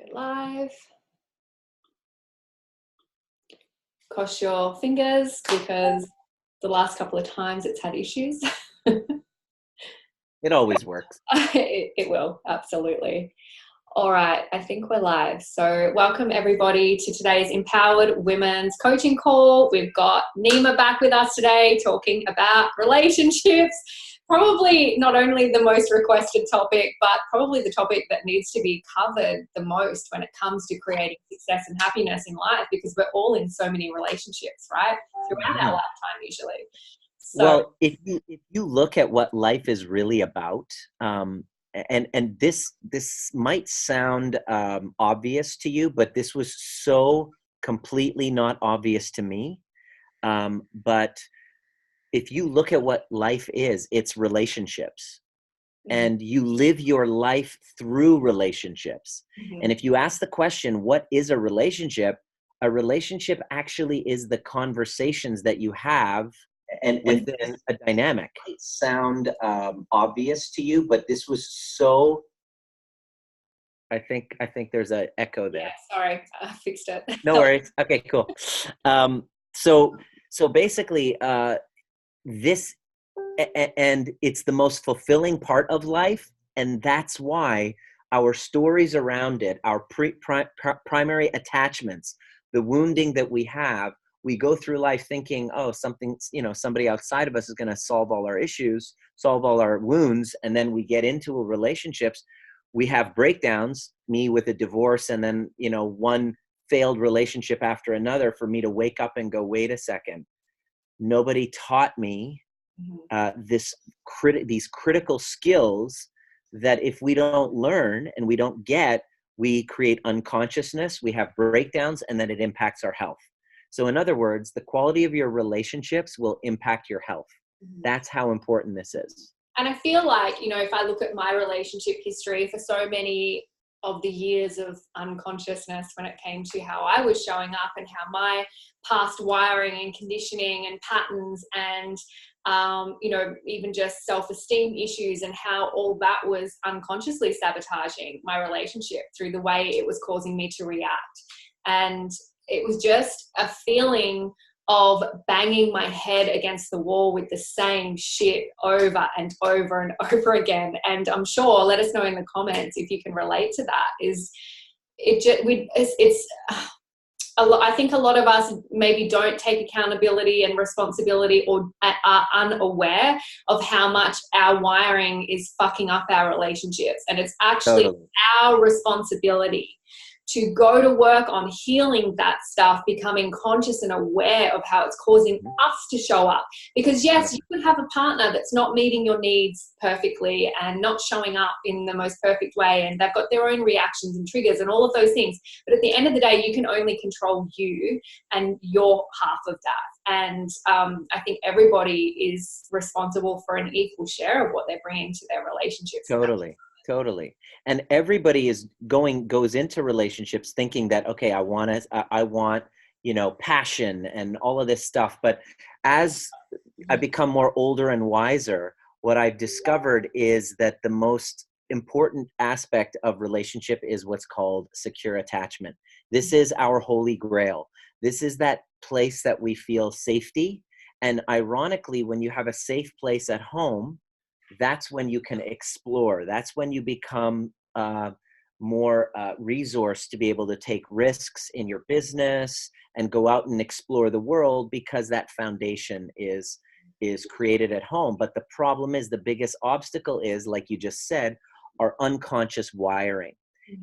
Go live. Cross your fingers because the last couple of times it's had issues. It always works. It will, absolutely. All right, I think we're live. So welcome everybody to today's Empowered Women's Coaching Call. We've got Nima back with us today talking about relationships. Probably not only the most requested topic, but probably the topic that needs to be covered the most when it comes to creating success and happiness in life, because we're all in so many relationships, right? Throughout our lifetime usually. So, well, if you look at what life is really about, and this might sound obvious to you, but this was so completely not obvious to me. But if you look at what life is, it's relationships. And you live your life through relationships. And if you ask the question, what is a relationship actually is the conversations that you have and within a dynamic. It might sound obvious to you, but this was so, I think there's an echo there. Yeah, sorry, I fixed it. No worries. Okay, cool. So basically, this, and it's the most fulfilling part of life, and that's why our stories around it, our primary attachments, the wounding that we have, we go through life thinking, oh, somebody outside of us is going to solve all our issues, solve all our wounds, and then we get into relationships, we have breakdowns, me with a divorce, and then one failed relationship after another, for me to wake up and go, wait a second, nobody taught me these critical skills that if we don't learn and we don't get, we create unconsciousness, we have breakdowns, and then it impacts our health. So in other words, the quality of your relationships will impact your health. That's how important this is. And I feel like, if I look at my relationship history for so many of the years of unconsciousness when it came to how I was showing up and how my past wiring and conditioning and patterns and even just self-esteem issues, and how all that was unconsciously sabotaging my relationship through the way it was causing me to react. And it was just a feeling of banging my head against the wall with the same shit over and over and over again. And I'm sure, let us know in the comments if you can relate to that. I think a lot of us maybe don't take accountability and responsibility, or are unaware of how much our wiring is fucking up our relationships. And it's actually our responsibility to go to work on healing that stuff, becoming conscious and aware of how it's causing us to show up. Because yes, you could have a partner that's not meeting your needs perfectly and not showing up in the most perfect way, and they've got their own reactions and triggers and all of those things. But at the end of the day, you can only control you and your half of that. And I think everybody is responsible for an equal share of what they're bringing to their relationships. Totally. And everybody goes into relationships thinking that, okay, I want, passion and all of this stuff. But as I become more older and wiser, what I've discovered is that the most important aspect of relationship is what's called secure attachment. This is our holy grail. This is that place that we feel safety. And ironically, when you have a safe place at home, that's when you can explore. That's when you become more resourced to be able to take risks in your business and go out and explore the world, because that foundation is created at home. But the problem is, the biggest obstacle is, like you just said, our unconscious wiring.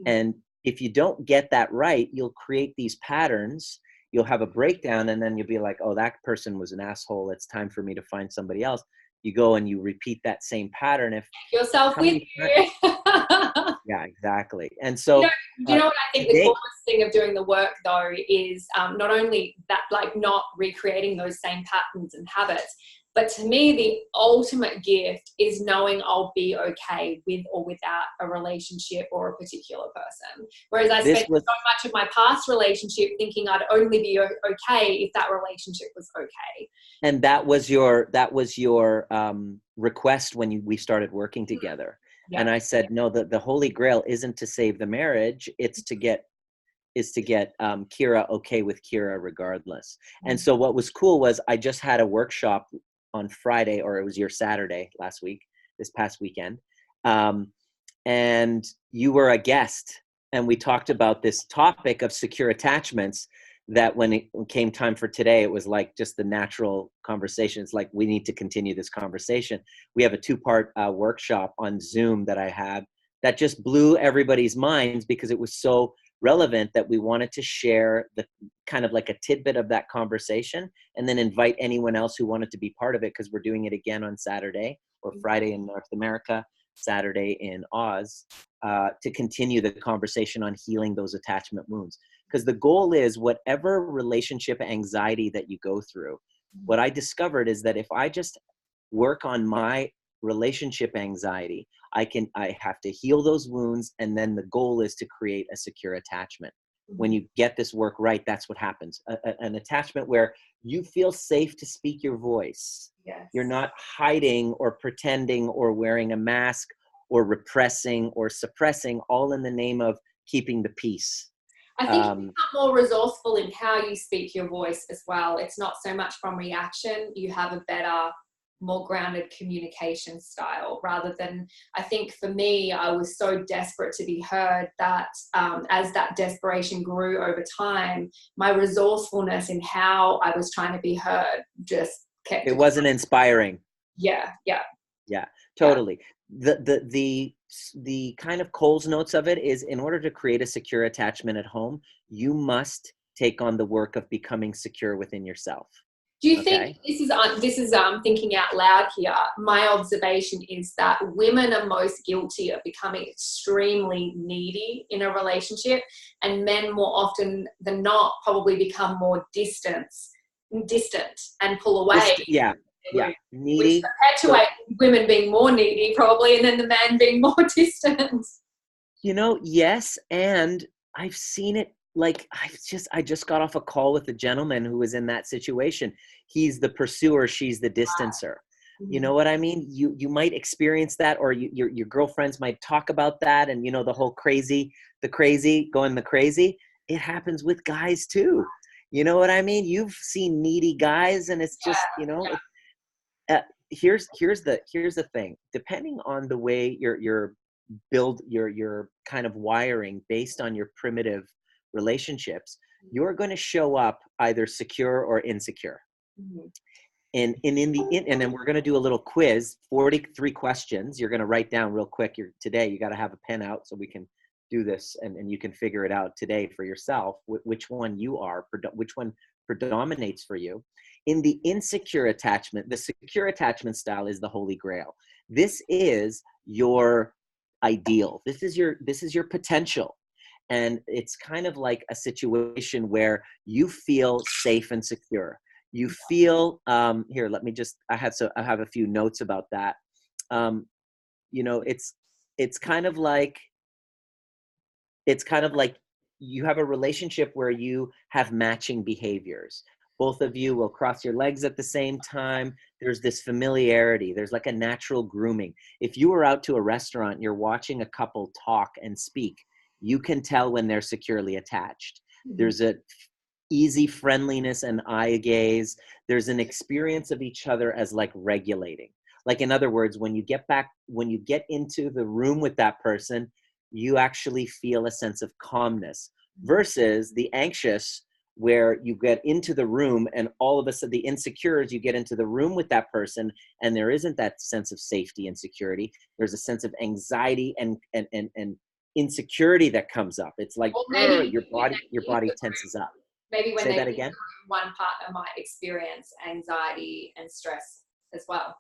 And if you don't get that right, you'll create these patterns. You'll have a breakdown, and then you'll be like, oh, that person was an asshole. It's time for me to find somebody else. You go and you repeat that same pattern. If yourself with you. Yeah, exactly. And so, you know what I think the coolest thing of doing the work though is not only that, like not recreating those same patterns and habits, but to me, the ultimate gift is knowing I'll be okay with or without a relationship or a particular person. Whereas I spent so much of my past relationship thinking I'd only be okay if that relationship was okay. And that was your request when we started working together. Yeah. And I said, no, the holy grail isn't to save the marriage. It's to get Kira okay with Kira regardless. And so what was cool was I just had a workshop on Friday, or it was your Saturday this past weekend. And you were a guest, and we talked about this topic of secure attachments, that when it came time for today, it was like just the natural conversation. It's like, we need to continue this conversation. We have a 2-part workshop on Zoom that I had that just blew everybody's minds, because it was so relevant that we wanted to share the kind of like a tidbit of that conversation, and then invite anyone else who wanted to be part of it, because we're doing it again on Saturday, or Friday in North America, Saturday in Oz, to continue the conversation on healing those attachment wounds. Because the goal is, whatever relationship anxiety that you go through, what I discovered is that if I just work on my relationship anxiety, I have to heal those wounds, and then the goal is to create a secure attachment. When you get this work right, that's what happens. An attachment where you feel safe to speak your voice. Yes. You're not hiding or pretending or wearing a mask or repressing or suppressing, all in the name of keeping the peace. I think you become more resourceful in how you speak your voice as well. It's not so much from reaction. You have a better, more grounded communication style, rather than, I think for me, I was so desperate to be heard that as that desperation grew over time, my resourcefulness in how I was trying to be heard just kept it wasn't inspiring. Yeah, totally. The kind of Coles Notes of it is, in order to create a secure attachment at home, you must take on the work of becoming secure within yourself. Do you think this is thinking out loud here? My observation is that women are most guilty of becoming extremely needy in a relationship, and men more often than not probably become more distant and pull away. Needy. Which perpetuate women being more needy probably, and then the man being more distant. Yes, and I've seen it. Like, I just got off a call with a gentleman who was in that situation. He's the pursuer, she's the distancer. You know what I mean? You might experience that, or your girlfriends might talk about that, and the whole the crazy. It happens with guys too. You know what I mean? You've seen needy guys, and it's just here's the thing. Depending on the way you're build your kind of wiring based on your primitive relationships, you're going to show up either secure or insecure. And then we're going to do a little quiz, 43 questions. You're going to write down real quick. Today you got to have a pen out so we can do this, and you can figure it out today for yourself, which one you are, which one predominates for you. In the insecure attachment, the secure attachment style is the holy grail. This is your ideal. This is your potential. And it's kind of like a situation where you feel safe and secure. You feel, here, let me just, I have a few notes about that. It's kind of like you have a relationship where you have matching behaviors. Both of you will cross your legs at the same time. There's this familiarity. There's like a natural grooming. If you were out to a restaurant, you're watching a couple talk and speak, you can tell when they're securely attached. There's a easy friendliness and eye gaze. There's an experience of each other as like regulating. Like, in other words, when you get into the room with that person, you actually feel a sense of calmness, versus the anxious, where you get into the room and all of a sudden, the insecure is, you get into the room with that person and there isn't that sense of safety and security. There's a sense of anxiety and insecurity that comes up. It's like, your body tenses up. Maybe when Say that again. One partner might experience anxiety and stress as well.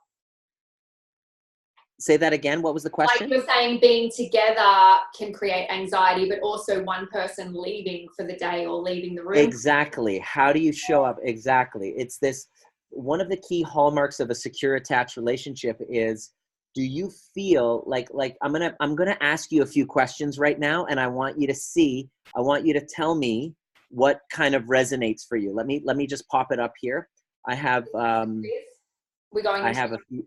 Say that again. What was the question? Like you're saying, being together can create anxiety, but also one person leaving for the day or leaving the room. Exactly. How do you show up? Exactly. It's this, one of the key hallmarks of a secure attached relationship is, do you feel like I'm going to ask you a few questions right now, and I want you to tell me what kind of resonates for you. Let me just pop it up here. I have, We're going I have a few.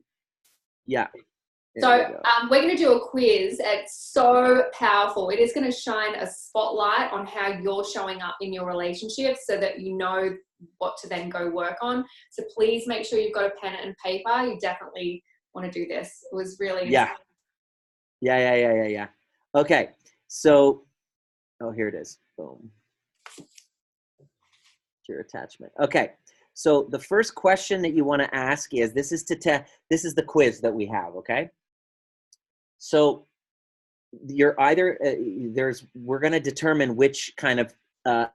Yeah. So we're going to do a quiz. It's so powerful. It is going to shine a spotlight on how you're showing up in your relationship so that you know what to then go work on. So please make sure you've got a pen and paper. You definitely want to do this. It was really Yeah. Okay. So, oh, here it is. Boom. Your attachment. Okay. So the first question that you want to ask is, this is the quiz that we have. Okay. So you're either we're going to determine which kind of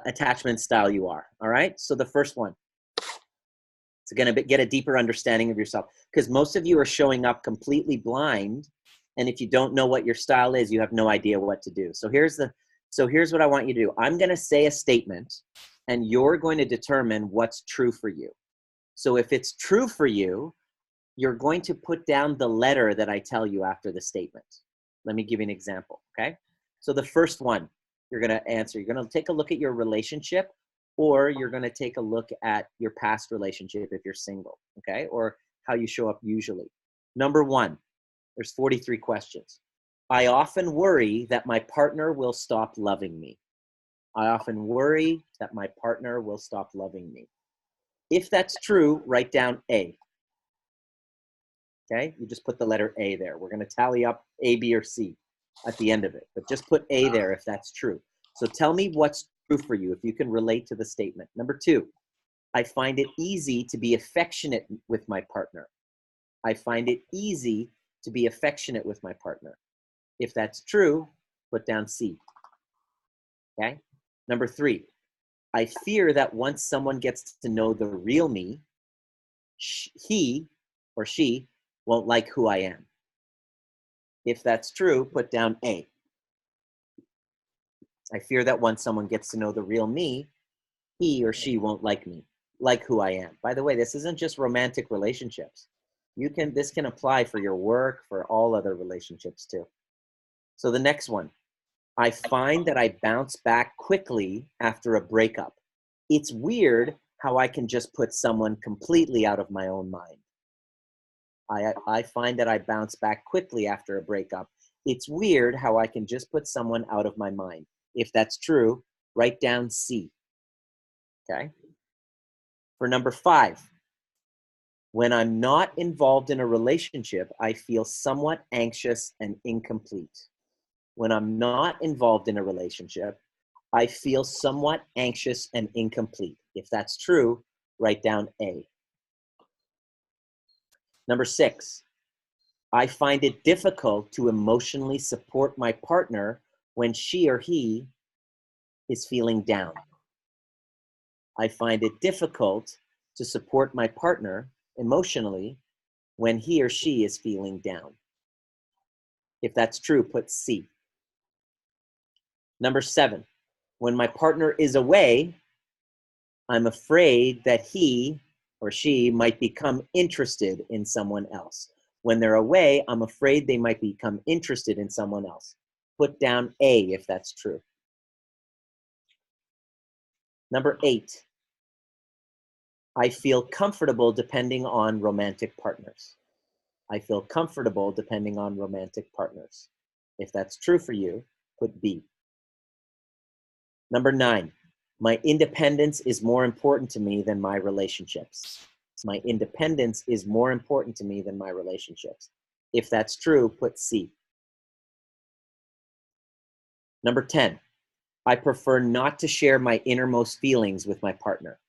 attachment style you are. All right. So the first one, it's going to get a deeper understanding of yourself, because most of you are showing up completely blind, and if you don't know what your style is, you have no idea what to do. So here's what I want you to do. I'm going to say a statement, and you're going to determine what's true for you. So if it's true for you, you're going to put down the letter that I tell you after the statement. Let me give you an example, okay? So the first one you're going to answer, you're going to take a look at your relationship, or you're going to take a look at your past relationship if you're single, okay? Or how you show up usually. Number one, there's 43 questions. I often worry that my partner will stop loving me. I often worry that my partner will stop loving me. If that's true, write down A. Okay, you just put the letter A there. We're going to tally up A, B, or C at the end of it, but just put A there if that's true. So tell me what's true for you if you can relate to the statement. Number two, I find it easy to be affectionate with my partner. I find it easy to be affectionate with my partner. If that's true, put down C. Okay. Number three, I fear that once someone gets to know the real me, he or she won't like who I am. If that's true, put down A. I fear that once someone gets to know the real me, he or she won't like me, like who I am. By the way, this isn't just romantic relationships. This can apply for your work, for all other relationships too. So the next one, I find that I bounce back quickly after a breakup. It's weird how I can just put someone completely out of my own mind. I find that I bounce back quickly after a breakup. It's weird how I can just put someone out of my mind. If that's true, write down C. Okay. For number five, when I'm not involved in a relationship, I feel somewhat anxious and incomplete. When I'm not involved in a relationship, I feel somewhat anxious and incomplete. If that's true, write down A. Number six, I find it difficult to emotionally support my partner when she or he is feeling down. I find it difficult to support my partner emotionally when he or she is feeling down. If that's true, put C. Number seven, when my partner is away, I'm afraid that he or she might become interested in someone else. When they're away, I'm afraid they might become interested in someone else. Put down A if that's true. Number eight, I feel comfortable depending on romantic partners. I feel comfortable depending on romantic partners. If that's true for you, put B. Number nine, my independence is more important to me than my relationships. My independence is more important to me than my relationships. If that's true, put C. Number 10, I prefer not to share my innermost feelings with my partner.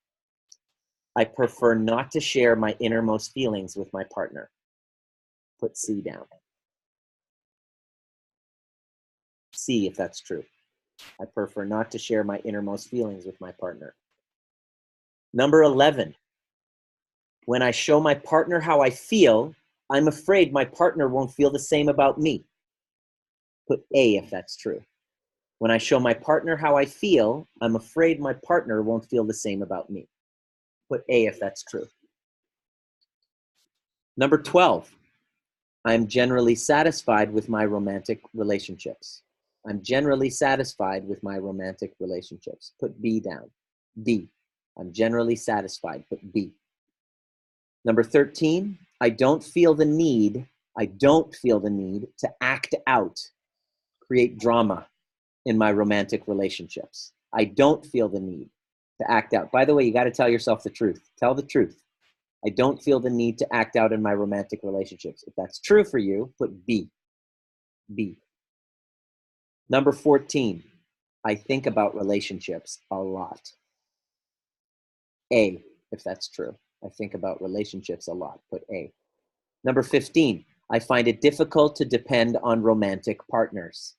I prefer not to share my innermost feelings with my partner. Put C down. C if that's true. I prefer not to share my innermost feelings with my partner. Number 11, when I show my partner how I feel, I'm afraid my partner won't feel the same about me. Put A if that's true. When I show my partner how I feel, I'm afraid my partner won't feel the same about me. Put A if that's true. Number 12, I'm generally satisfied with my romantic relationships. I'm generally satisfied with my romantic relationships. Put B down. D. I'm generally satisfied. Put B. Number 13, I don't feel the need I don't feel the need to act out, create drama in my romantic relationships. I don't feel the need to act out. By the way, you got to tell yourself the truth. Tell the truth. I don't feel the need to act out in my romantic relationships. If that's true for you, put B. B. Number 14, I think about relationships a lot. A, if that's true. I think about relationships a lot. Put A. Number 15, I find it difficult to depend on romantic partners.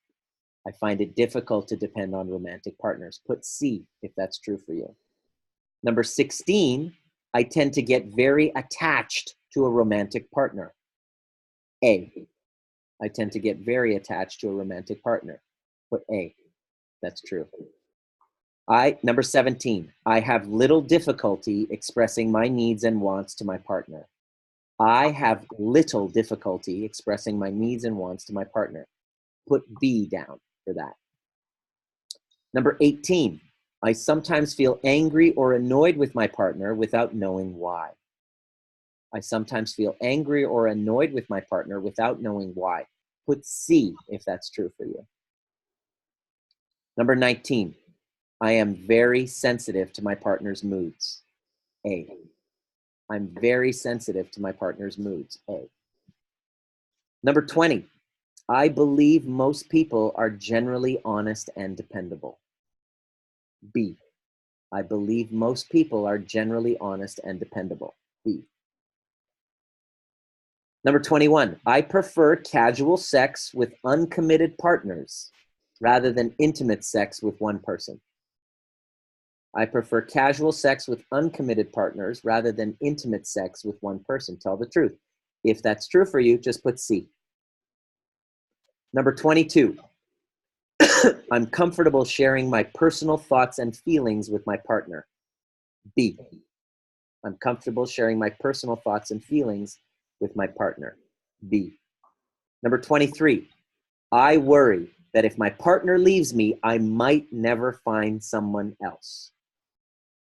I find it difficult to depend on romantic partners. Put C, if that's true for you. Number 16, I tend to get very attached to a romantic partner. A, I tend to get very attached to a romantic partner. Put A, that's true. Number 17, I have little difficulty expressing my needs and wants to my partner. I have little difficulty expressing my needs and wants to my partner. Put B down for that. Number 18, I sometimes feel angry or annoyed with my partner without knowing why. I sometimes feel angry or annoyed with my partner without knowing why. Put C if that's true for you. Number 19, I am very sensitive to my partner's moods. A. I'm very sensitive to my partner's moods. A. Number 20, I believe most people are generally honest and dependable. B. I believe most people are generally honest and dependable. B. Number 21, I prefer casual sex with uncommitted partners rather than intimate sex with one person. I prefer casual sex with uncommitted partners rather than intimate sex with one person. Tell the truth. If that's true for you, just put C. Number 22, I'm comfortable sharing my personal thoughts and feelings with my partner. B. I'm comfortable sharing my personal thoughts and feelings with my partner. B. Number 23, I worry that if my partner leaves me, I might never find someone else.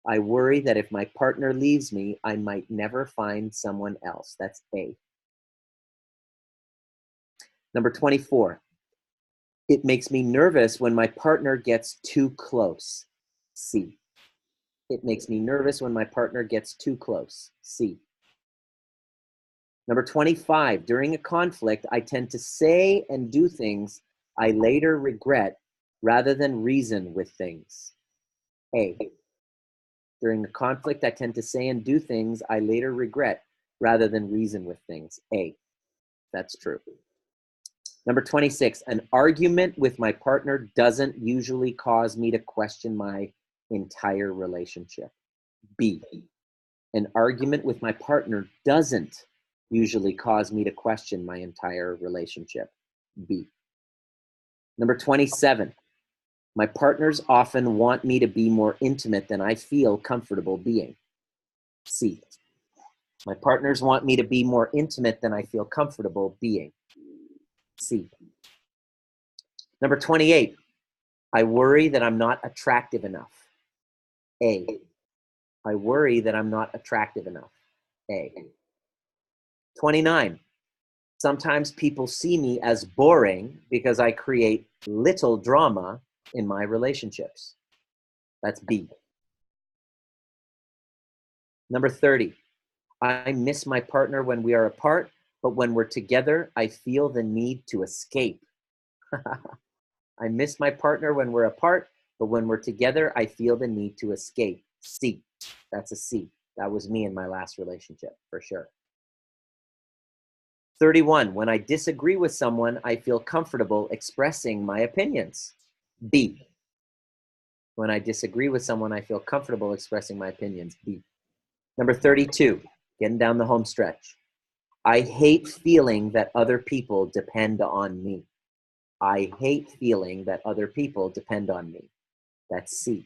I worry that if my partner leaves me, I might never find someone else. That's A. Number 24, it makes me nervous when my partner gets too close. C. It makes me nervous when my partner gets too close. C. Number 25, during a conflict, I tend to say and do things I later regret rather than reason with things. A. During a conflict, I tend to say and do things I later regret rather than reason with things. A. That's true. Number 26, an argument with my partner doesn't usually cause me to question my entire relationship. B. An argument with my partner doesn't usually cause me to question my entire relationship. B. Number 27, my partners often want me to be more intimate than I feel comfortable being. C. My partners want me to be more intimate than I feel comfortable being. C. Number 28, I worry that I'm not attractive enough. A. I worry that I'm not attractive enough. A. 29, sometimes people see me as boring because I create little drama in my relationships. That's B. Number 30, I miss my partner when we are apart, but when we're together, I feel the need to escape. I miss my partner when we're apart, but when we're together, I feel the need to escape. C. That's a C. That was me in my last relationship, for sure. 31, when I disagree with someone, I feel comfortable expressing my opinions. B. When I disagree with someone, I feel comfortable expressing my opinions. B. Number 32, getting down the home stretch. I hate feeling that other people depend on me. I hate feeling that other people depend on me. That's C.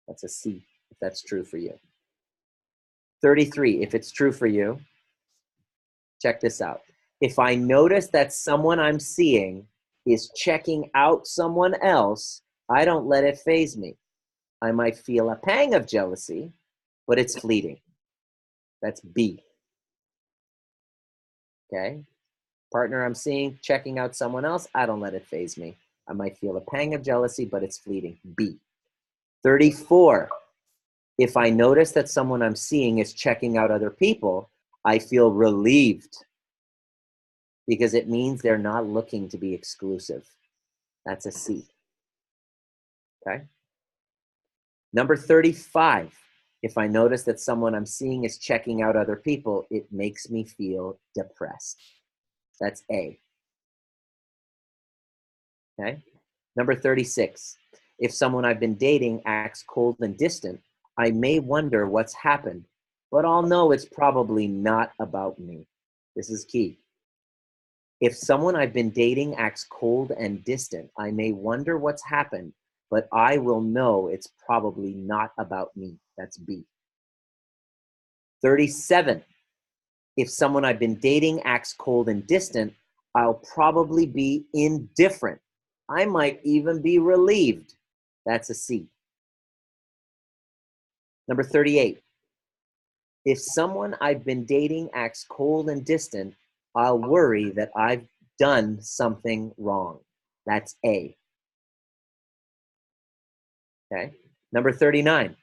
That's a C, if that's true for you. 33, if it's true for you, check this out. If I notice that someone I'm seeing is checking out someone else, I don't let it faze me. I might feel a pang of jealousy, but it's fleeting. That's B. Okay. Partner I'm seeing checking out someone else, I don't let it faze me. I might feel a pang of jealousy, but it's fleeting. B. 34. If I notice that someone I'm seeing is checking out other people, I feel relieved because it means they're not looking to be exclusive. That's a C. Okay. Number 35. If I notice that someone I'm seeing is checking out other people, it makes me feel depressed. That's A. Okay. Number 36. If someone I've been dating acts cold and distant, I may wonder what's happened, but I'll know it's probably not about me. This is key. If someone I've been dating acts cold and distant, I may wonder what's happened, but I will know it's probably not about me. That's B. 37. If someone I've been dating acts cold and distant, I'll probably be indifferent. I might even be relieved. That's a C. Number 38. If someone I've been dating acts cold and distant, I'll worry that I've done something wrong. That's A. Okay. Number 39.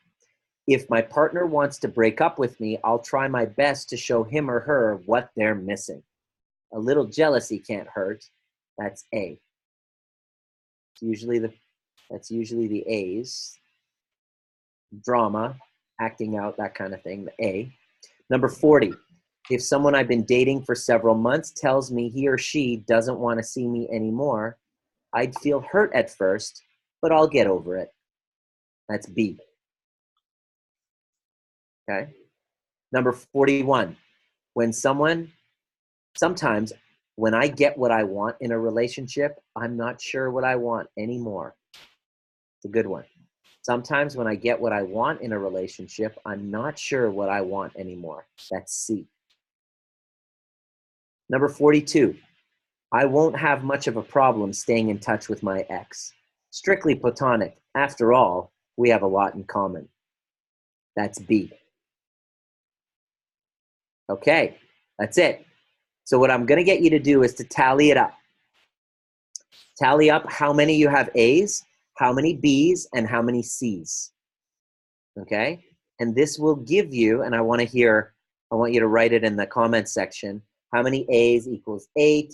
If my partner wants to break up with me, I'll try my best to show him or her what they're missing. A little jealousy can't hurt. That's A. That's usually the A's. Drama, acting out, that kind of thing, the A. Number 40. If someone I've been dating for several months tells me he or she doesn't want to see me anymore, I'd feel hurt at first, but I'll get over it. That's B. Okay. Number 41. Sometimes when I get what I want in a relationship, I'm not sure what I want anymore. It's a good one. Sometimes when I get what I want in a relationship, I'm not sure what I want anymore. That's C. Number 42. I won't have much of a problem staying in touch with my ex. Strictly platonic. After all, we have a lot in common. That's B. Okay, that's it. So what I'm going to get you to do is to tally it up. Tally up how many you have A's, how many B's, and how many C's. Okay? And this will give you, and I want you to write it in the comment section, how many A's equals 8,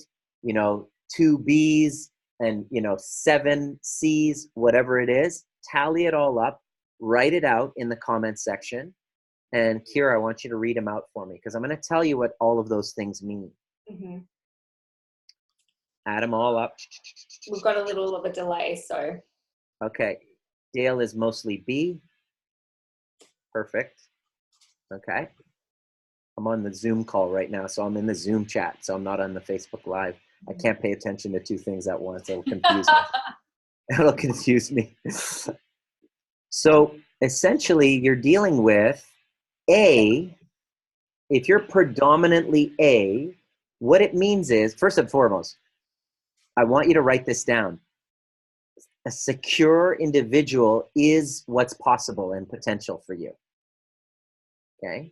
2 B's, and 7 C's, whatever it is. Tally it all up, write it out in the comment section. And Kira, I want you to read them out for me because I'm going to tell you what all of those things mean. Mm-hmm. Add them all up. We've got a little of a delay, so. Okay. Dale is mostly B. Perfect. Okay. I'm on the Zoom call right now, so I'm in the Zoom chat, so I'm not on the Facebook Live. I can't pay attention to two things at once. It'll confuse me. It'll confuse me. So essentially, you're dealing with A. If you're predominantly A, what it means is, first and foremost, I want you to write this down. A secure individual is what's possible and potential for you. Okay?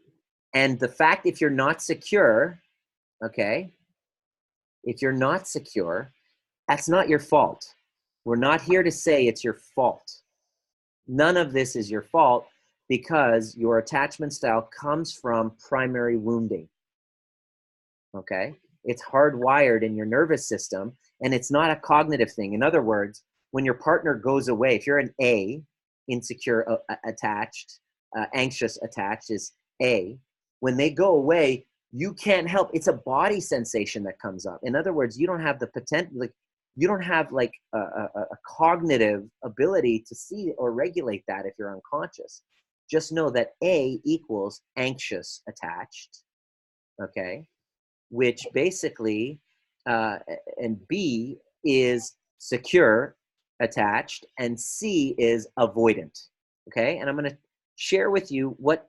And the fact if you're not secure, okay, if you're not secure, that's not your fault. We're not here to say it's your fault. None of this is your fault because your attachment style comes from primary wounding. Okay? It's hardwired in your nervous system, and it's not a cognitive thing. In other words, when your partner goes away, if you're an A, insecure attached, anxious attached is A, when they go away, you can't help. It's a body sensation that comes up. In other words, you don't have the potential, like you don't have like a cognitive ability to see or regulate that if you're unconscious. Just know that A equals anxious attached, okay? Which basically, and B is secure attached, and C is avoidant. Okay, and I'm going to share with you what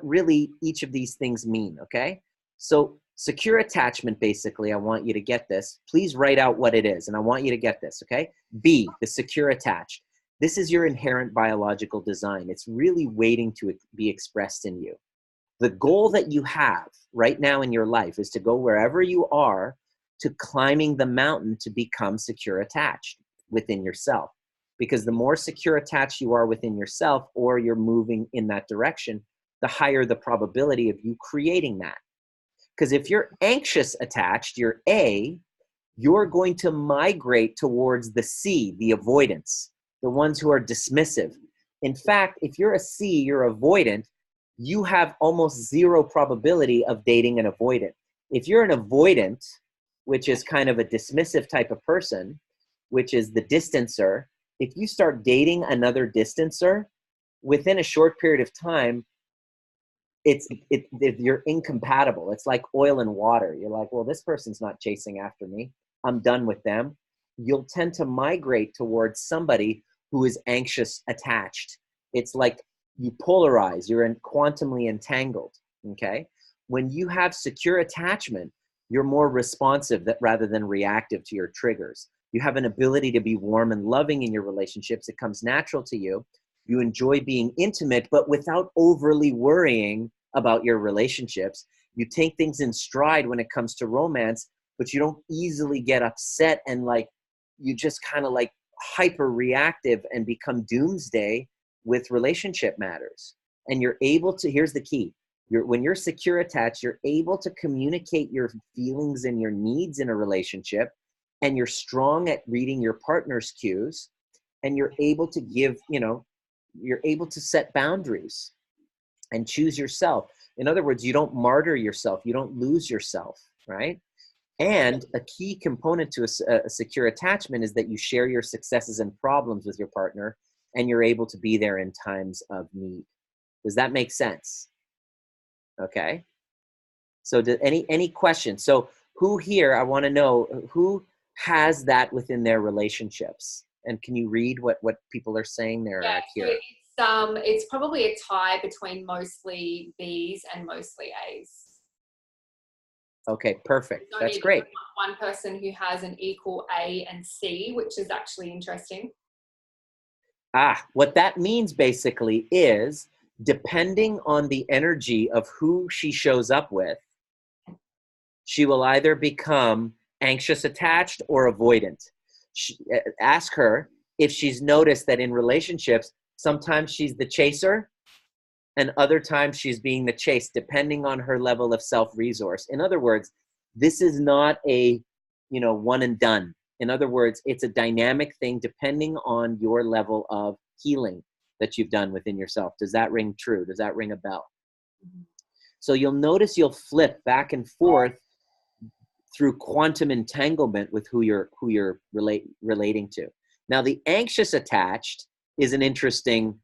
really each of these things mean. Okay, so secure attachment, basically, I want you to get this. Please write out what it is, and I want you to get this. Okay, B, the secure attached. This is your inherent biological design. It's really waiting to be expressed in you. The goal that you have right now in your life is to go wherever you are, to climbing the mountain to become secure attached within yourself. Because the more secure attached you are within yourself, or you're moving in that direction, the higher the probability of you creating that. Because if you're anxious attached, you're A, you're going to migrate towards the C, the avoidance, the ones who are dismissive. In fact, if you're a C, you're avoidant, you have almost zero probability of dating an avoidant. If you're an avoidant, which is kind of a dismissive type of person, which is the distancer, if you start dating another distancer, within a short period of time, you're incompatible. It's like oil and water. You're like, well, this person's not chasing after me. I'm done with them. You'll tend to migrate towards somebody who is anxious attached. It's like you polarize. You're quantumly entangled. Okay. When you have secure attachment, you're more responsive rather than reactive to your triggers. You have an ability to be warm and loving in your relationships. It comes natural to you. You enjoy being intimate, but without overly worrying about your relationships. You take things in stride when it comes to romance, but you don't easily get upset and like, you just kind of like hyper reactive and become doomsday with relationship matters. And you're able to, here's the key. When you're secure attached, you're able to communicate your feelings and your needs in a relationship, and you're strong at reading your partner's cues, and you're able to give, you're able to set boundaries and choose yourself. In other words, you don't martyr yourself. You don't lose yourself, right? And a key component to a secure attachment is that you share your successes and problems with your partner, and you're able to be there in times of need. Does that make sense? Okay. So any questions? So who here, I want to know, who has that within their relationships? And can you read what people are saying there, Kira? So it's probably a tie between mostly Bs and mostly As. Okay, perfect. That's great. One person who has an equal A and C, which is actually interesting. What that means basically is, depending on the energy of who she shows up with, she will either become anxious attached or avoidant. Ask her if she's noticed that in relationships, sometimes she's the chaser and other times she's being the chased, depending on her level of self-resource. In other words, this is not a, one and done. In other words, it's a dynamic thing depending on your level of healing that you've done within yourself. Does that ring true? Does that ring a bell? Mm-hmm. So you'll notice you'll flip back and forth through quantum entanglement with who you're relating to. Now, the anxious attached is an interesting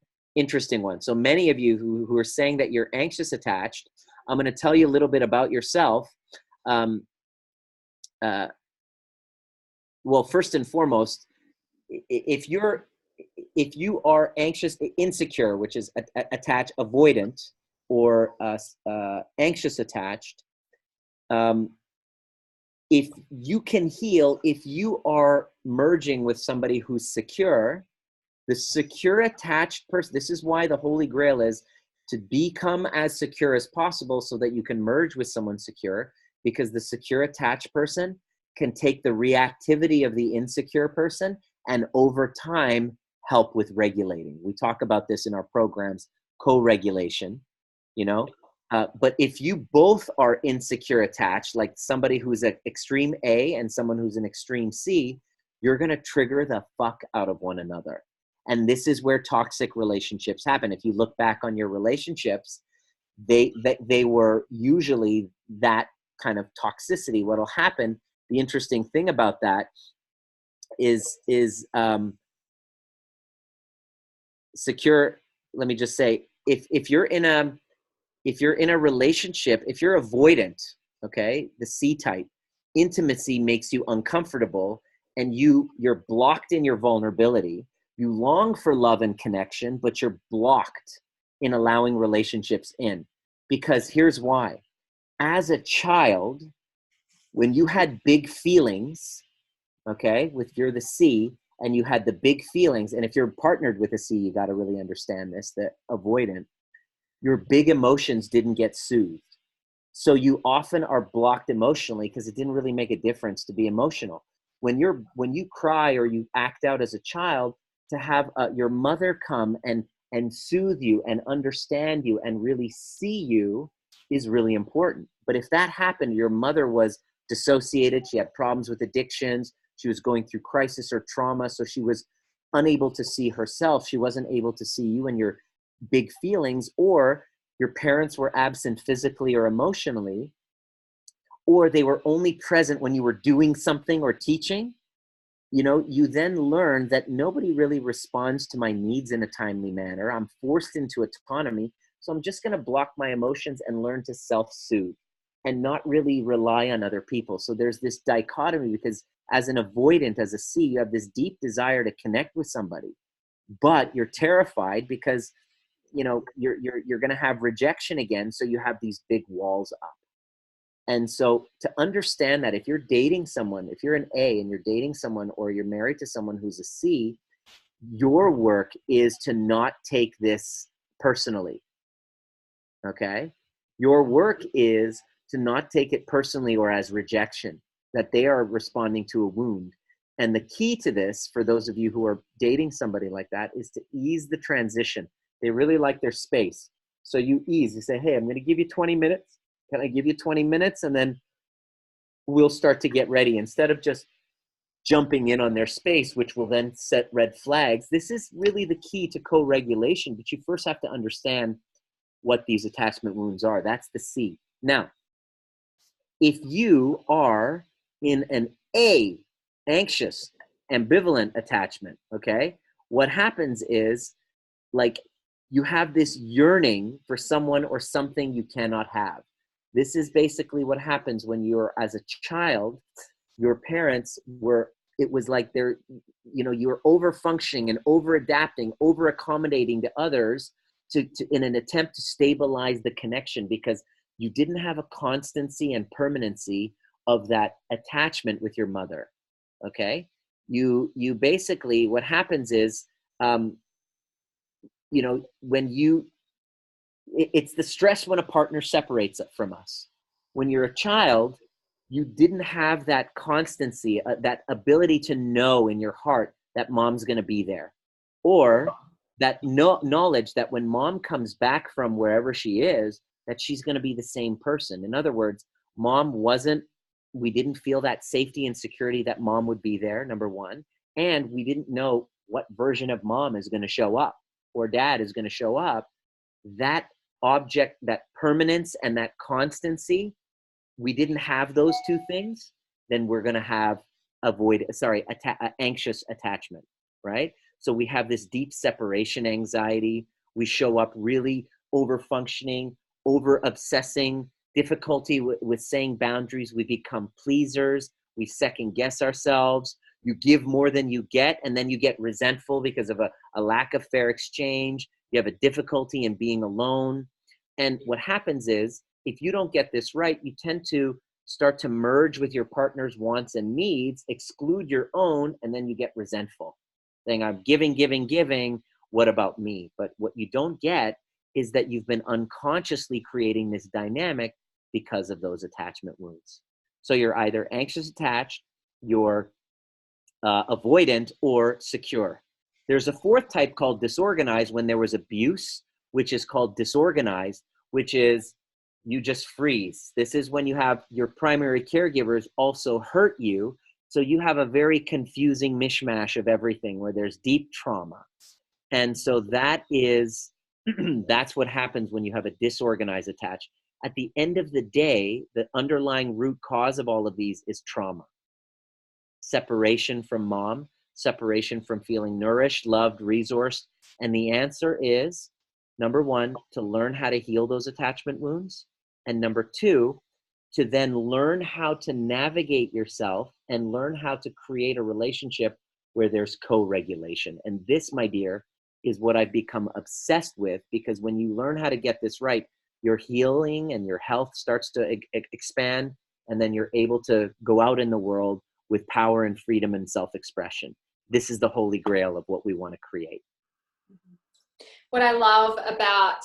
one. So many of you who are saying that you're anxious attached, I'm going to tell you a little bit about yourself. Well, first and foremost, if you are anxious, insecure, which is attached, avoidant, or anxious attached, if you can heal, if you are merging with somebody who's secure, the secure attached person, this is why the Holy Grail is to become as secure as possible so that you can merge with someone secure, because the secure attached person can take the reactivity of the insecure person and over time help with regulating. We talk about this in our programs, co-regulation, but if you both are insecure attached, like somebody who's an extreme A and someone who's an extreme C, you're going to trigger the fuck out of one another. And this is where toxic relationships happen. If you look back on your relationships, they were usually that kind of toxicity. What'll happen, the interesting thing about that is secure. Let me just say, if you're in a relationship, if you're avoidant, okay, the C type, intimacy makes you uncomfortable and you're blocked in your vulnerability. You long for love and connection, but you're blocked in allowing relationships in. Because here's why. As a child, when you had big feelings, okay, you're the C, and you had the big feelings, and if you're partnered with a C, you got to really understand this, that avoidant, your big emotions didn't get soothed. So you often are blocked emotionally because it didn't really make a difference to be emotional. When you cry or you act out as a child, to have your mother come and soothe you and understand you and really see you is really important. But if that happened, your mother was dissociated, she had problems with addictions, she was going through crisis or trauma, so she was unable to see herself, she wasn't able to see you and your big feelings, or your parents were absent physically or emotionally, or they were only present when you were doing something or teaching, you then learn that nobody really responds to my needs in a timely manner. I'm forced into autonomy. So I'm just going to block my emotions and learn to self-soothe and not really rely on other people. So there's this dichotomy, because as an avoidant, as a C, you have this deep desire to connect with somebody, but you're terrified because you're going to have rejection again. So you have these big walls up. And so to understand that, if you're dating someone, if you're an A and you're dating someone, or you're married to someone who's a C, your work is to not take this personally. Okay? Your work is to not take it personally or as rejection, that they are responding to a wound. And the key to this, for those of you who are dating somebody like that, is to ease the transition. They really like their space. So you ease, you say, hey, I'm going to give you 20 minutes. Can I give you 20 minutes? And then we'll start to get ready, instead of just jumping in on their space, which will then set red flags. This is really the key to co-regulation, but you first have to understand what these attachment wounds are. That's the C. Now, if you are in an A, anxious, ambivalent attachment, okay, what happens is, like, you have this yearning for someone or something you cannot have. This is basically what happens when you're, as a child, your parents were, it was like you were over functioning and over adapting, over accommodating to others to in an attempt to stabilize the connection, because you didn't have a constancy and permanency of that attachment with your mother. Okay. You basically, what happens is, when it's the stress when a partner separates from us. When you're a child, you didn't have that constancy, that ability to know in your heart that mom's going to be there, or that knowledge that when mom comes back from wherever she is, that she's going to be the same person. In other words, we didn't feel that safety and security that mom would be there, number one, and we didn't know what version of mom is going to show up or dad is going to show up. That object, that permanence and that constancy, we didn't have those two things, then we're going to have anxious attachment, right? So we have this deep separation anxiety. We show up really over functioning, over obsessing, difficulty with saying boundaries. We become pleasers. We second guess ourselves. You give more than you get, and then you get resentful because of a lack of fair exchange. You have a difficulty in being alone. And what happens is, if you don't get this right, you tend to start to merge with your partner's wants and needs, exclude your own, and then you get resentful, saying, I'm giving, giving, giving. What about me? But what you don't get is that you've been unconsciously creating this dynamic because of those attachment wounds. So you're either anxious attached, you're avoidant, or secure. There's a fourth type called disorganized, when there was abuse, which is called disorganized, which is you just freeze. This is when you have your primary caregivers also hurt you. So you have a very confusing mishmash of everything, where there's deep trauma. And so that is, that's what happens when you have a disorganized attach. At the end of the day, the underlying root cause of all of these is trauma. Separation from mom, separation from feeling nourished, loved, resourced. And the answer is, number one, to learn how to heal those attachment wounds. And number two, to then learn how to navigate yourself and learn how to create a relationship where there's co-regulation. And this, my dear, is what I've become obsessed with, because when you learn how to get this right, your healing and your health starts to expand, and then you're able to go out in the world with power and freedom and self-expression. This is the holy grail of what we want to create. What I love about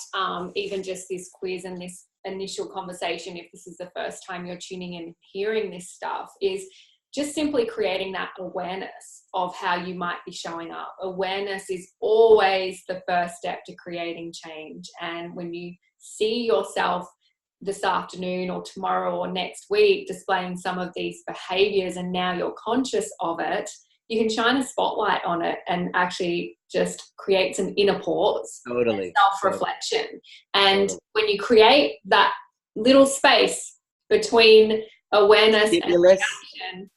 even just this quiz and this initial conversation, if this is the first time you're tuning in and hearing this stuff, is just simply creating that awareness of how you might be showing up. Awareness is always the first step to creating change. And when you see yourself this afternoon or tomorrow or next week displaying some of these behaviors, and now you're conscious of it, you can shine a spotlight on it and actually just create some inner pause, Totally. self-reflection. Totally. And when you create that little space between awareness and reaction,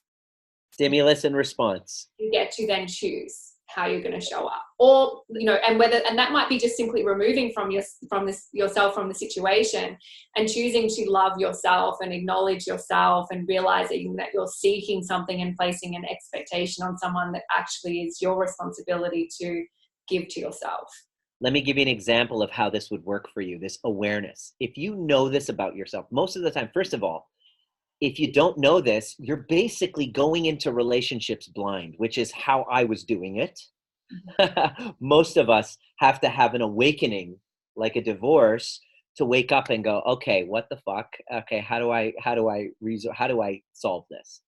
stimulus and response, you get to then choose how you're going to show up, or and that might be just simply removing yourself from the situation and choosing to love yourself and acknowledge yourself and realizing that you're seeking something and placing an expectation on someone that actually is your responsibility to give to yourself. Let me give you an example of how this would work for you, this awareness. If you know this about yourself, most of the time, first of all, if you don't know this, you're basically going into relationships blind, which is how I was doing it. Most of us have to have an awakening, like a divorce, to wake up and go, okay, what the fuck? Okay, how do I solve this?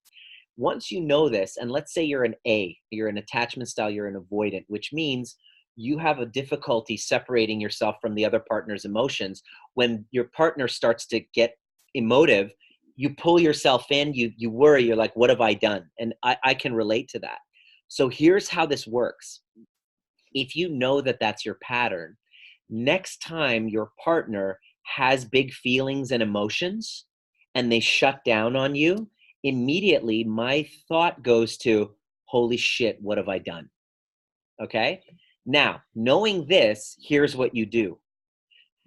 Once you know this, and let's say you're an attachment style, you're an avoidant, which means you have a difficulty separating yourself from the other partner's emotions. When your partner starts to get emotive, you pull yourself in, you worry, you're like, what have I done? And I can relate to that. So here's how this works. If you know that that's your pattern, next time your partner has big feelings and emotions and they shut down on you, immediately my thought goes to, holy shit, what have I done? Okay? Now, knowing this, here's what you do.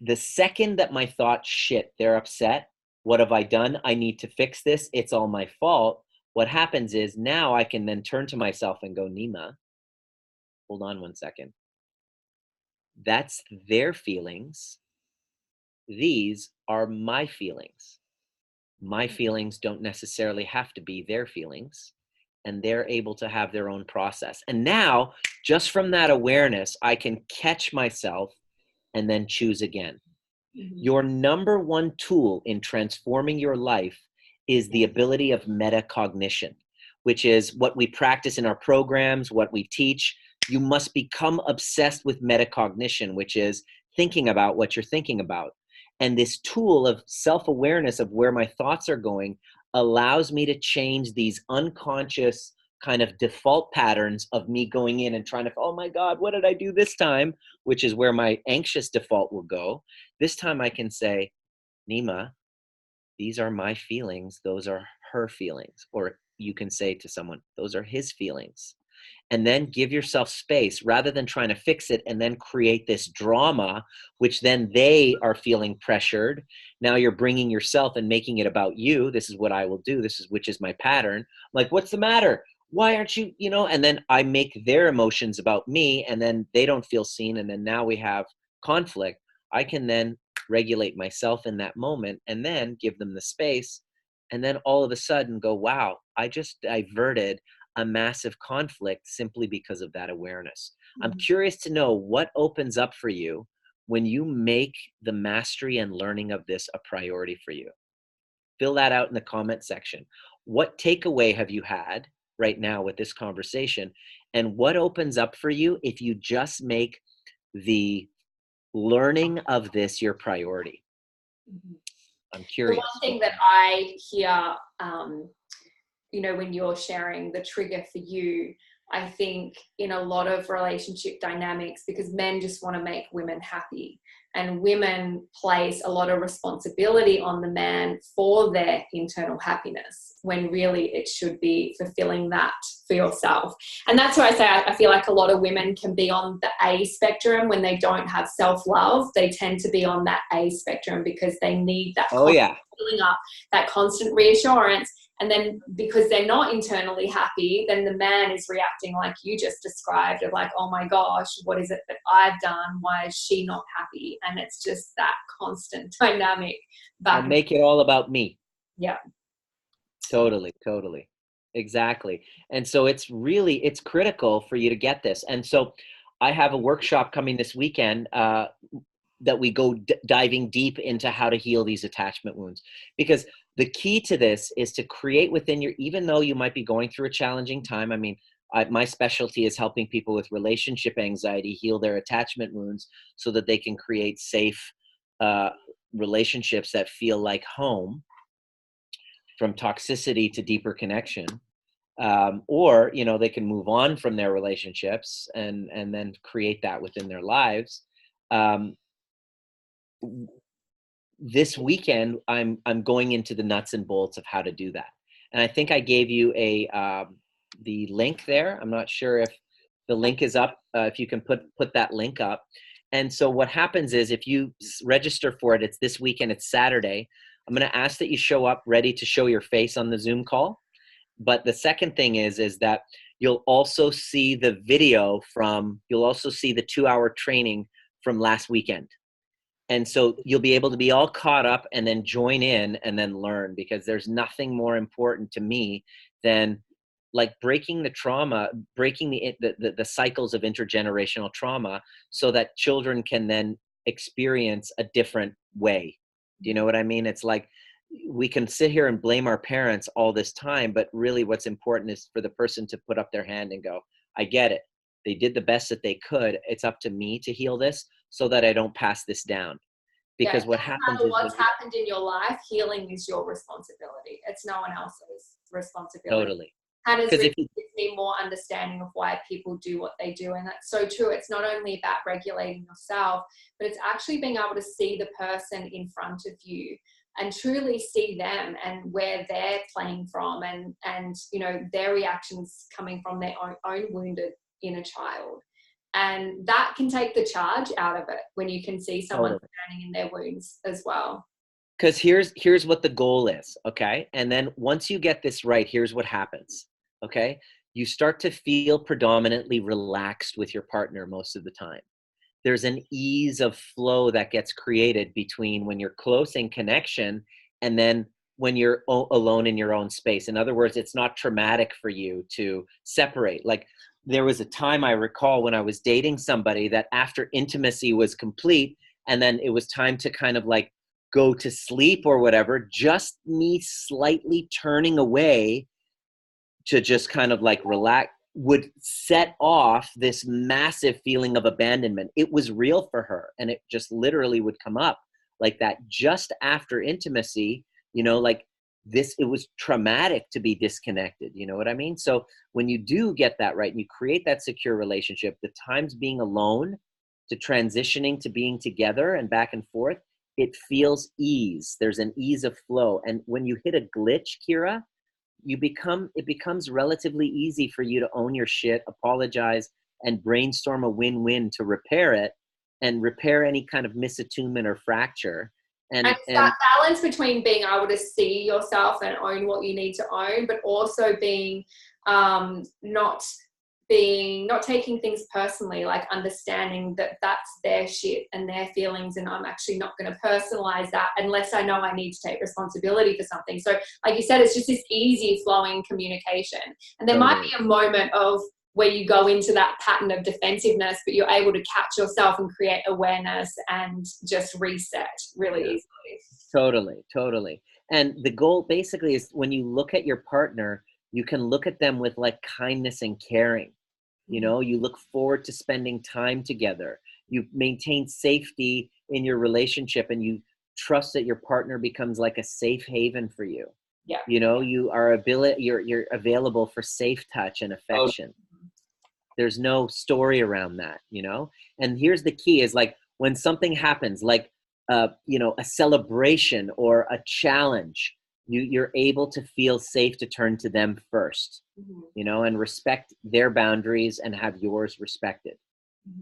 The second that my thought, shit, they're upset, what have I done? I need to fix this. It's all my fault. What happens is now I can then turn to myself and go, Nima, hold on one second. That's their feelings. These are my feelings. My feelings don't necessarily have to be their feelings, and they're able to have their own process. And now, just from that awareness, I can catch myself and then choose again. Your number one tool in transforming your life is the ability of metacognition, which is what we practice in our programs, what we teach. You must become obsessed with metacognition, which is thinking about what you're thinking about. And this tool of self-awareness of where my thoughts are going allows me to change these unconscious kind of default patterns of me going in and trying to, oh my God, what did I do this time? Which is where my anxious default will go. This time I can say, Nima, these are my feelings. Those are her feelings. Or you can say to someone, those are his feelings. And then give yourself space rather than trying to fix it and then create this drama, which then they are feeling pressured. Now you're bringing yourself and making it about you. This is what I will do. Which is my pattern. I'm like, what's the matter? Why aren't you, and then I make their emotions about me and then they don't feel seen. And then now we have conflict. I can then regulate myself in that moment and then give them the space. And then all of a sudden go, wow, I just diverted a massive conflict simply because of that awareness. I'm curious to know what opens up for you when you make the mastery and learning of this a priority for you. Fill that out in the comment section. What takeaway have you had right now with this conversation? And what opens up for you if you just make the learning of this your priority? I'm curious. The one thing that I hear, when you're sharing the trigger for you, I think in a lot of relationship dynamics, because men just want to make women happy and women place a lot of responsibility on the man for their internal happiness, when really it should be fulfilling that for yourself. And that's why I say I feel like a lot of women can be on the A spectrum when they don't have self-love. They tend to be on that A spectrum because they need that filling up, that constant reassurance. And then because they're not internally happy, then the man is reacting like you just described, of like, oh my gosh, what is it that I've done? Why is she not happy? And it's just that constant dynamic. And make it all about me. Yeah. Totally. Exactly. And so it's critical for you to get this. And so I have a workshop coming this weekend that we go diving deep into how to heal these attachment wounds. Because the key to this is to create within your, even though you might be going through a challenging time. I mean, my specialty is helping people with relationship anxiety heal their attachment wounds so that they can create safe relationships that feel like home, from toxicity to deeper connection. Or, you know, they can move on from their relationships and then create that within their lives. Um, this weekend, I'm going into the nuts and bolts of how to do that. And I think I gave you the link there. I'm not sure if the link is up. If you can put that link up. And so what happens is, if you register for it, it's this weekend, it's Saturday. I'm going to ask that you show up ready to show your face on the Zoom call. But the second thing is that you'll also see the video you'll also see the 2-hour training from last weekend. And so you'll be able to be all caught up and then join in and then learn, because there's nothing more important to me than like breaking the trauma, breaking the cycles of intergenerational trauma, so that children can then experience a different way. Do you know what I mean? It's like, we can sit here and blame our parents all this time, but really what's important is for the person to put up their hand and go, I get it. They did the best that they could. It's up to me to heal this so that I don't pass this down. Because what happens no matter is, what's happened in your life, healing is your responsibility. It's no one else's responsibility. totally. Hannah's Because really gives me more understanding of why people do what they do. And that's so true. It's not only about regulating yourself, but it's actually being able to see the person in front of you and truly see them and where they're playing from, and you know, their reactions coming from their own wounded inner child. And that can take the charge out of it when you can see someone drowning in their wounds as well. Because here's what the goal is, okay? And then once you get this right, here's what happens, okay? You start to feel predominantly relaxed with your partner most of the time. There's an ease of flow that gets created between when you're close in connection and then when you're alone in your own space. In other words, it's not traumatic for you to separate. Like, there was a time I recall when I was dating somebody that after intimacy was complete and then it was time to kind of like go to sleep or whatever, just me slightly turning away to just kind of like relax would set off this massive feeling of abandonment. It was real for her, and it just literally would come up like that just after intimacy, you know, like this, it was traumatic to be disconnected, you know what I mean? So when you do get that right and you create that secure relationship, the times being alone to transitioning to being together and back and forth, it feels ease. There's an ease of flow. And when you hit a glitch, Kira, it becomes relatively easy for you to own your shit, apologize, and brainstorm a win-win to repair it and repair any kind of misattunement or fracture. And it's that balance between being able to see yourself and own what you need to own, but also being not taking things personally, like understanding that that's their shit and their feelings, and I'm actually not going to personalize that unless I know I need to take responsibility for something. So like you said, it's just this easy flowing communication, and there might be a moment of where you go into that pattern of defensiveness, but you're able to catch yourself and create awareness and just reset really easily. Totally. And the goal basically is, when you look at your partner, you can look at them with like kindness and caring. You know, you look forward to spending time together. You maintain safety in your relationship, and you trust that your partner becomes like a safe haven for you. Yeah. You know, you're available for safe touch and affection. There's no story around that, you know? And here's the key is, like, when something happens, like, you know, a celebration or a challenge, you're able to feel safe to turn to them first, you know, and respect their boundaries and have yours respected,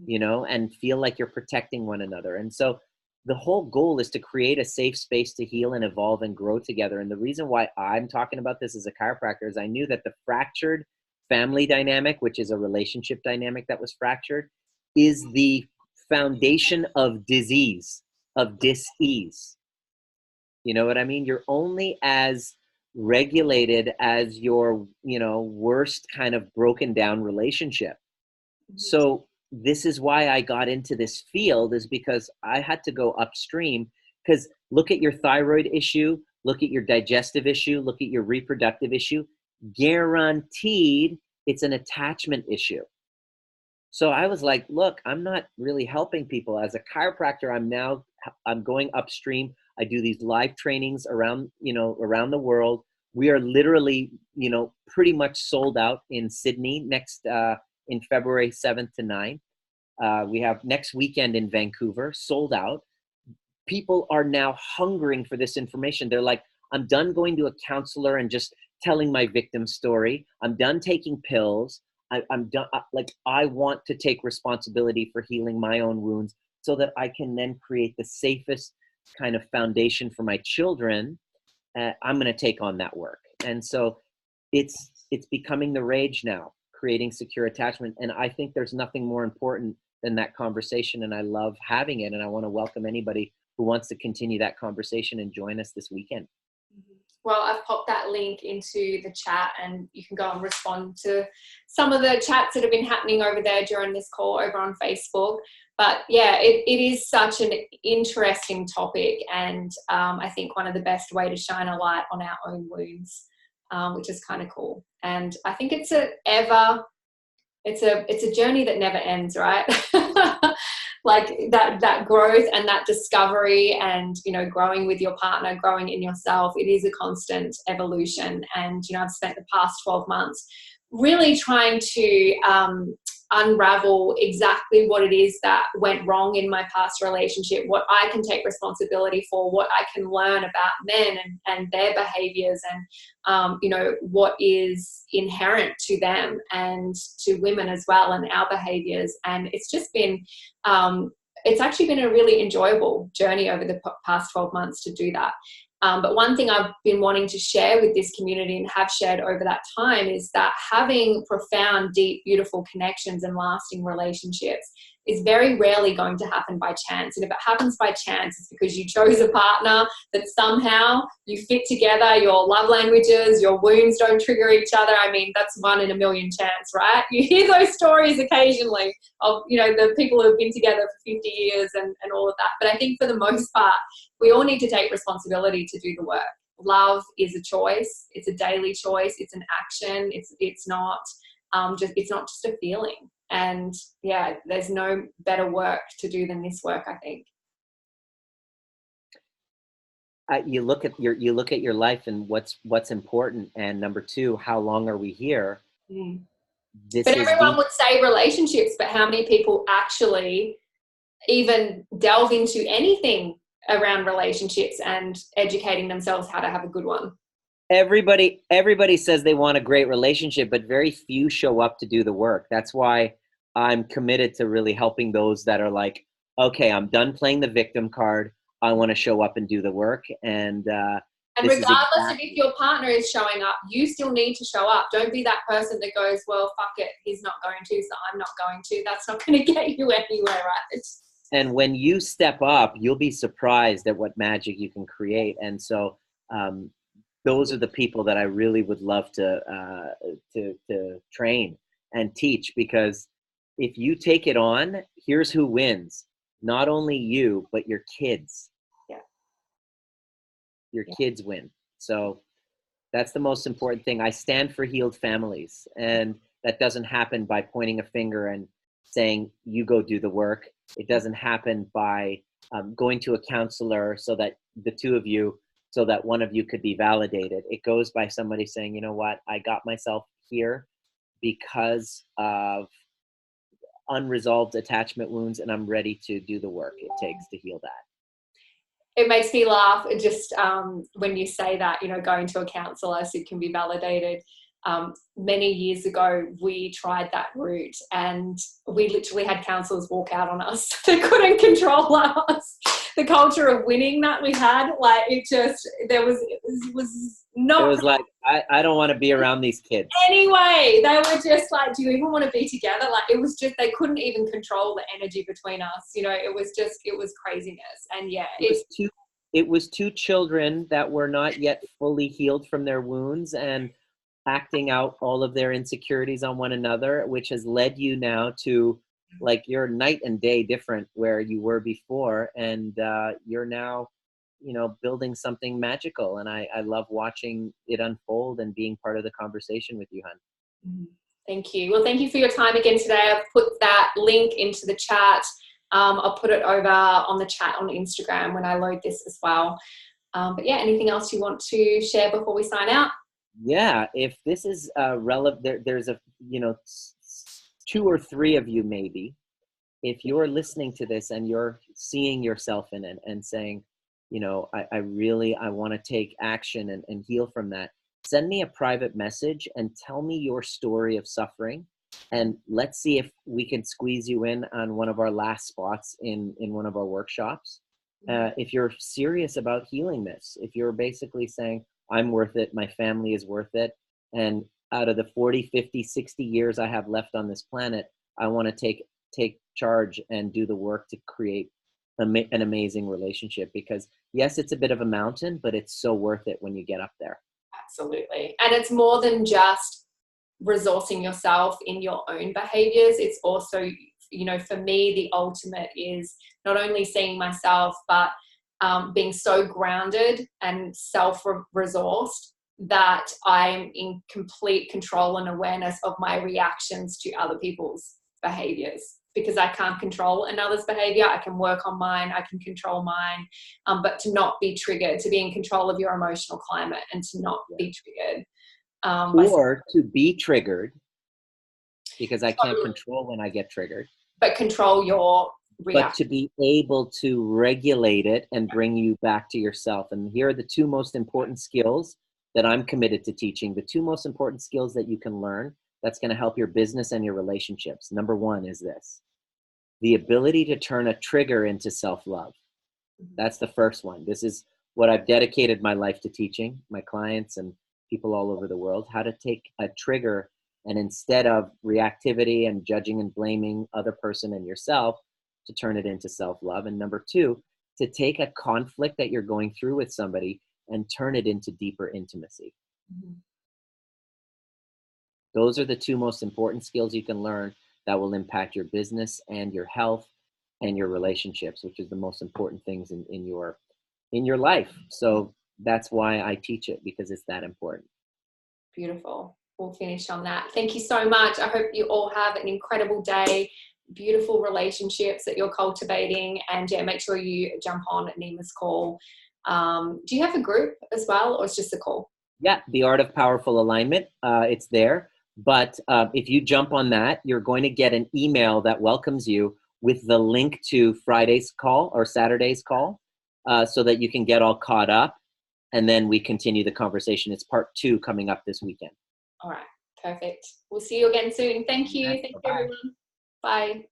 you know, and feel like you're protecting one another. And so the whole goal is to create a safe space to heal and evolve and grow together. And the reason why I'm talking about this as a chiropractor is I knew that the fractured family dynamic, which is a relationship dynamic that was fractured, is the foundation of disease, of dis-ease. You know what I mean? You're only as regulated as your, you know, worst kind of broken down relationship. So this is why I got into this field, is because I had to go upstream. Because look at your thyroid issue, look at your digestive issue, look at your reproductive issue. Guaranteed, it's an attachment issue. So I was like, look, I'm not really helping people. As a chiropractor, I'm going upstream. I do these live trainings around the world. We are literally, pretty much sold out in Sydney in February 7th to 9th. We have next weekend in Vancouver, sold out. People are now hungering for this information. They're like, I'm done going to a counselor and just telling my victim story. I'm done taking pills. I'm done. I want to take responsibility for healing my own wounds so that I can then create the safest kind of foundation for my children. I'm going to take on that work. And so it's becoming the rage now, creating secure attachment. And I think there's nothing more important than that conversation. And I love having it. And I want to welcome anybody who wants to continue that conversation and join us this weekend. Well, I've popped that link into the chat, and you can go and respond to some of the chats that have been happening over there during this call over on Facebook. But yeah, it is such an interesting topic, and I think one of the best way to shine a light on our own wounds, which is kind of cool. And I think it's a journey that never ends, right? Like that growth and that discovery and, growing with your partner, growing in yourself, it is a constant evolution. And, I've spent the past 12 months really trying to unravel exactly what it is that went wrong in my past relationship, what I can take responsibility for, what I can learn about men and their behaviors, and what is inherent to them and to women as well, and our behaviors. And it's just been it's actually been a really enjoyable journey over the past 12 months to do that. But one thing I've been wanting to share with this community and have shared over that time is that having profound, deep, beautiful connections and lasting relationships is very rarely going to happen by chance. And if it happens by chance, it's because you chose a partner that somehow you fit together, your love languages, your wounds don't trigger each other. I mean, that's 1 in a million chance, right? You hear those stories occasionally of, the people who have been together for 50 years and all of that. But I think for the most part, we all need to take responsibility to do the work. Love is a choice. It's a daily choice. It's an action. It's not just a feeling. And yeah, there's no better work to do than this work, I think. You look at your life and what's important, and number 2, how long are we here? But everyone would say relationships, but how many people actually even delve into anything around relationships and educating themselves how to have a good one? Everybody says they want a great relationship, but very few show up to do the work. That's why I'm committed to really helping those that are like, okay, I'm done playing the victim card. I want to show up and do the work. And regardless of if your partner is showing up, you still need to show up. Don't be that person that goes, well, fuck it, he's not going to, so I'm not going to. That's not going to get you anywhere, right? And when you step up, you'll be surprised at what magic you can create. And so those are the people that I really would love to train and teach, because if you take it on, here's who wins. Not only you, but your kids. Yeah. Your kids win. So that's the most important thing. I stand for healed families, and that doesn't happen by pointing a finger and saying, you go do the work. It doesn't happen by going to a counselor so that one of you could be validated. It goes by somebody saying, you know what, I got myself here because of unresolved attachment wounds, and I'm ready to do the work it takes to heal that. It makes me laugh just when you say that, going to a counsellor so it can be validated. Many years ago, we tried that route, and we literally had counsellors walk out on us. They couldn't control us. The culture of winning that we had, like, it was like, I don't want to be around these kids. Anyway, they were just like, do you even want to be together? Like, it was just, they couldn't even control the energy between us. It was craziness. And yeah, it was two children that were not yet fully healed from their wounds and acting out all of their insecurities on one another, which has led you now to like you're night and day different where you were before, and you're now, you know, building something magical. And I love watching it unfold and being part of the conversation with you, hun. Thank you. Well, thank you for your time again today. I've put that link into the chat. I'll put it over on the chat on Instagram when I load this as well. But yeah, anything else you want to share before we sign out? Yeah, if this is relevant, there's a, you know, two or three of you maybe, if you're listening to this and you're seeing yourself in it and saying, you know, I really, I want to take action and heal from that, send me a private message and tell me your story of suffering. And let's see if we can squeeze you in on one of our last spots in one of our workshops. If you're serious about healing this, if you're basically saying, I'm worth it, my family is worth it, and out of the 40, 50, 60 years I have left on this planet, I want to take charge and do the work to create an amazing relationship. Because yes, it's a bit of a mountain, but it's so worth it when you get up there. Absolutely. And it's more than just resourcing yourself in your own behaviors. It's also, you know, for me, the ultimate is not only seeing myself, but being so grounded and self-resourced that I'm in complete control and awareness of my reactions to other people's behaviors. Because I can't control another's behavior, I can work on mine, I can control mine, but to not be triggered, to be in control of your emotional climate and to not be triggered. Or to be triggered, because I can't control when I get triggered. But control your reaction. But to be able to regulate it and bring you back to yourself. And here are the two most important skills that I'm committed to teaching. The two most important skills that you can learn that's going to help your business and your relationships. Number one is this: the ability to turn a trigger into self-love. That's the first one. This is what I've dedicated my life to teaching my clients and people all over the world, how to take a trigger and instead of reactivity and judging and blaming other person and yourself, to turn it into self-love. And number two, to take a conflict that you're going through with somebody and turn it into deeper intimacy. Mm-hmm. Those are the two most important skills you can learn that will impact your business and your health and your relationships, which is the most important things in your life. So that's why I teach it, because it's that important. Beautiful. We'll finish on that. Thank you so much. I hope you all have an incredible day, beautiful relationships that you're cultivating, and yeah, make sure you jump on Nima's call. Do you have a group as well, or it's just a call? Yeah, The Art of Powerful Alignment. It's there. But if you jump on that, you're going to get an email that welcomes you with the link to Friday's call or Saturday's call, so that you can get all caught up. And then we continue the conversation. It's part 2 coming up this weekend. All right. Perfect. We'll see you again soon. Thank you. Thank you, everyone. Bye.